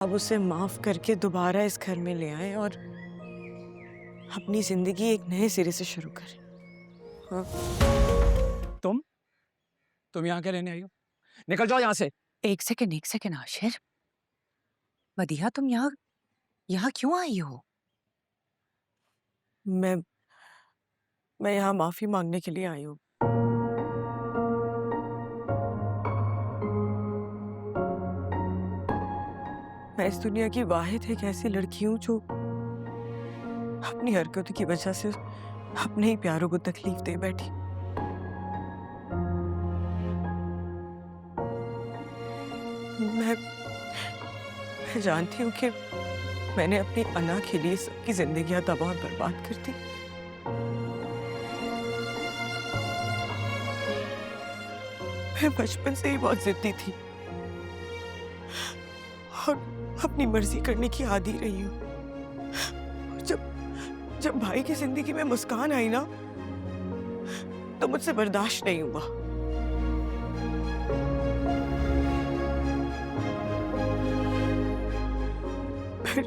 अब उसे माफ करके दोबारा इस घर में ले आए और अपनी जिंदगी एक नए सिरे से शुरू करें। हाँ। तुम तुम यहाँ क्या लेने आई हो? निकल जाओ यहाँ से। एक सेकंड आशिर, मदिया तुम यहाँ यहाँ क्यों आई हो? मैं मैं यहाँ माफी मांगने के लिए आई हूँ। मैं इस दुनिया की वाहिद एक ऐसी लड़की हूँ जो अपनी हरकतों की वजह से अपने ही प्यारों को तकलीफ दे बैठी। मैं जानती हूँ कि मैंने अपनी अना के लिए सबकी जिंदगियां तबाह और बर्बाद कर दी। मैं बचपन से ही बहुत जिद्दी थी और अपनी मर्जी करने की आदी रही हूँ। जब भाई की जिंदगी में मुस्कान आई ना, तो मुझसे बर्दाश्त नहीं हुआ। फिर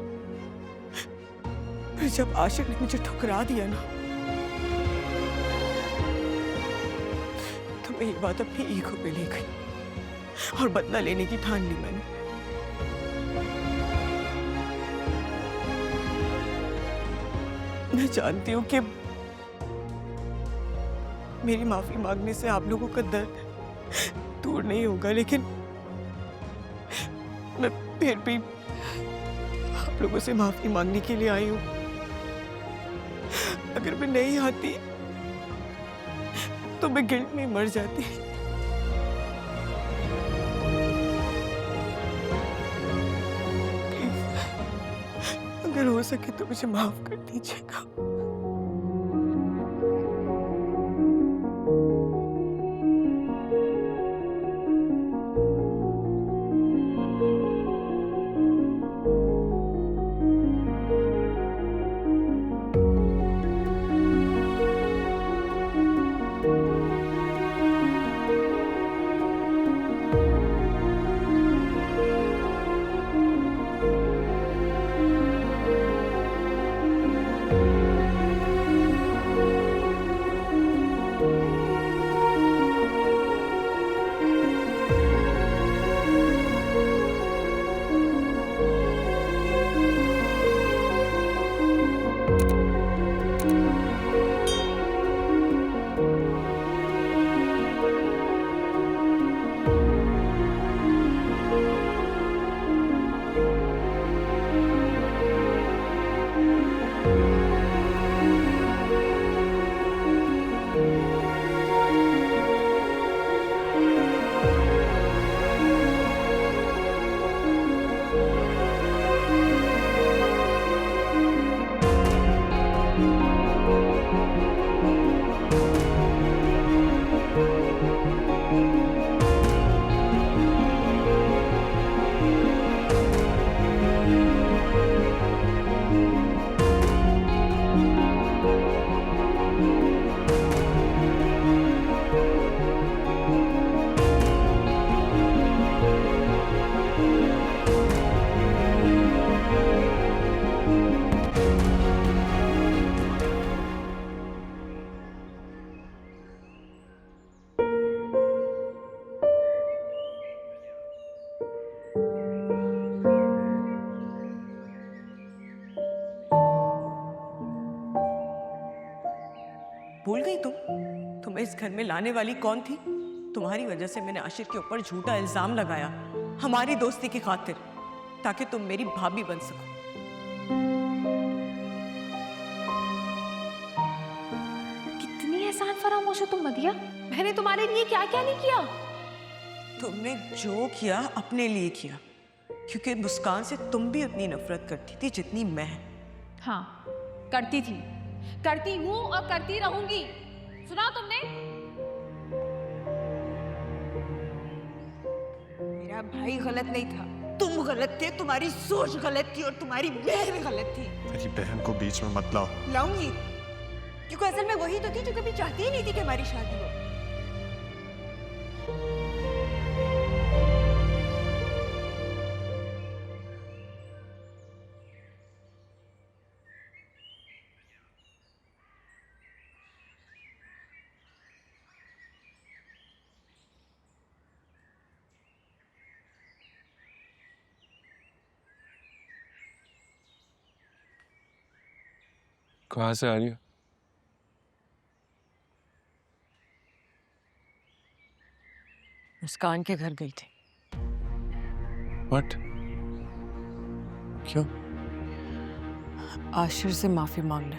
जब आशिक ने मुझे ठुकरा दिया ना, तो मैं ये बात अपनी ईगो पे ले गई और बदला लेने की ठान ली मैंने। मैं जानती हूँ कि मेरी माफी मांगने से आप लोगों का दर्द दूर नहीं होगा, लेकिन मैं फिर भी आप लोगों से माफी मांगने के लिए आई हूँ। अगर मैं नहीं आती तो मैं गिल्ट में मर जाती। अगर हो सके तो मुझे माफ कर दीजिएगा। भूल गई तुम्हें इस घर में लाने वाली कौन थी? तुम्हारी वजह से मैंने आशिर के ऊपर झूठा इल्जाम लगाया, हमारी दोस्ती की खातिर, ताकि तुम मेरी भाभी बन सको। कितनी एहसान फरामोश हो तुम मदिया। मैंने तुम्हारे लिए क्या क्या नहीं किया। तुमने जो किया अपने लिए किया, क्योंकि मुस्कान से तुम भी उतनी नफरत करती थी जितनी मैं। हाँ, करती थी, करती हूँ और करती रहूंगी। सुना तुमने? मेरा भाई गलत नहीं था, तुम गलत थे, तुम्हारी सोच गलत थी और तुम्हारी बहन गलत थी। मेरी बहन को बीच में मत लाओ। लाऊंगी, क्योंकि असल में वही तो थी जो कभी चाहती ही नहीं थी कि हमारी शादी हो। कहाँ से आ रही हो? मुस्कान के घर गई थी। What? क्यों? आशिर से माफी मांगने।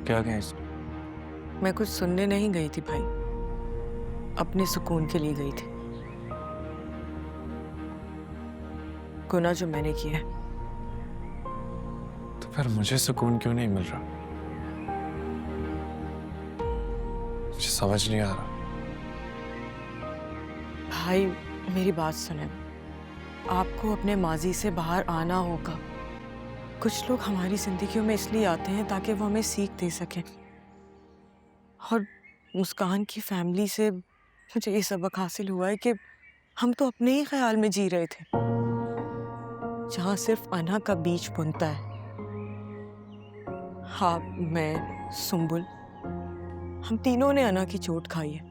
क्या कहें इसको? मैं कुछ सुनने नहीं गई थी भाई, अपने सुकून के लिए गई थी। गुनाह जो मैंने किया है। तो फिर मुझे सुकून क्यों नहीं मिल रहा? मुझे समझ नहीं आ रहा। भाई मेरी बात सुने, आपको अपने माजी से बाहर आना होगा। कुछ लोग हमारी जिंदगियों में इसलिए आते हैं ताकि वो हमें सीख दे सकें, और मुस्कान की फैमिली से मुझे ये सबक हासिल हुआ है कि हम तो अपने ही ख्याल में जी रहे थे, जहां सिर्फ अना का बीज बुनता है। हाँ, मैं, सुंबुल, हम तीनों ने अना की चोट खाई है,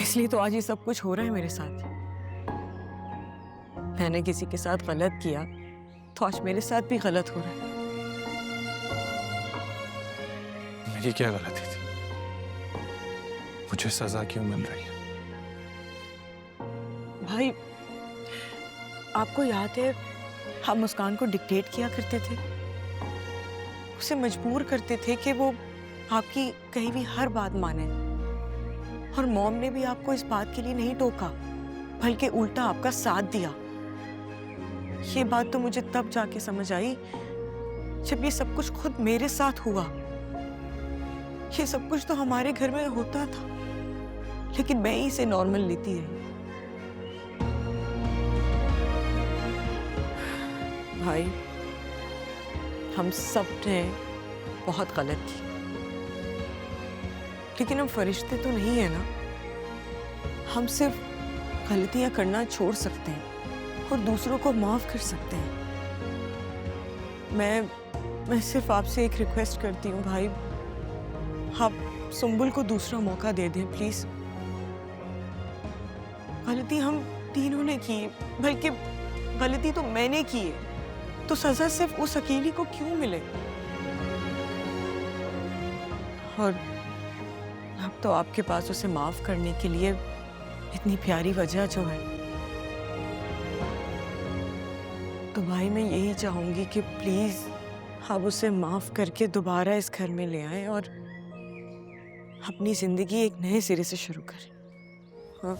इसलिए तो आज ये सब कुछ हो रहा है मेरे साथ। मैंने किसी के साथ गलत किया तो आज मेरे साथ भी गलत हो रहा है। मेरी क्या गलती थी? मुझे सजा क्यों मिल रही है? भाई आपको याद है हम मुस्कान को डिक्टेट किया करते थे, उसे मजबूर करते थे कि वो आपकी कही भी हर बात माने, और मॉम ने भी आपको इस बात के लिए नहीं टोका बल्कि उल्टा आपका साथ दिया। ये बात तो मुझे तब जाके समझ आई जब ये सब कुछ खुद मेरे साथ हुआ। ये सब कुछ तो हमारे घर में होता था, लेकिन मैं ही इसे नॉर्मल लेती रही। भाई हम सब ने बहुत गलत की, लेकिन हम फरिश्ते तो नहीं है ना। हम सिर्फ गलतियां करना छोड़ सकते हैं और दूसरों को माफ कर सकते हैं। मैं सिर्फ आपसे एक रिक्वेस्ट करती हूँ भाई, आप सुंबुल को दूसरा मौका दे दें प्लीज। गलती हम तीनों ने की, बल्कि गलती तो मैंने की है, तो सजा सिर्फ उस अकेली को क्यों मिले? और अब तो आपके पास उसे माफ करने के लिए इतनी प्यारी वजह जो है, तो भाई मैं यही चाहूंगी कि प्लीज आप उसे माफ करके दोबारा इस घर में ले आए और अपनी जिंदगी एक नए सिरे से शुरू करें। हाँ?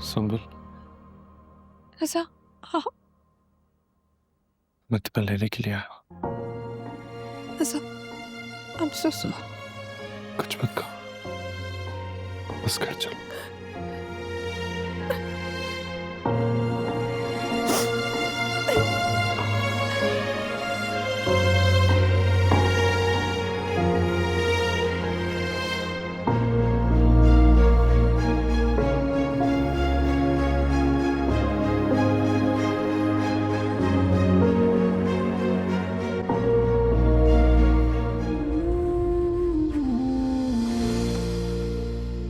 सुंबुल, ऐसा हाँ, मैं तुम्हें लेने के लिए आया हूँ। ऐसा I'm so sorry. कुछ मत कहो, बस घर चलो।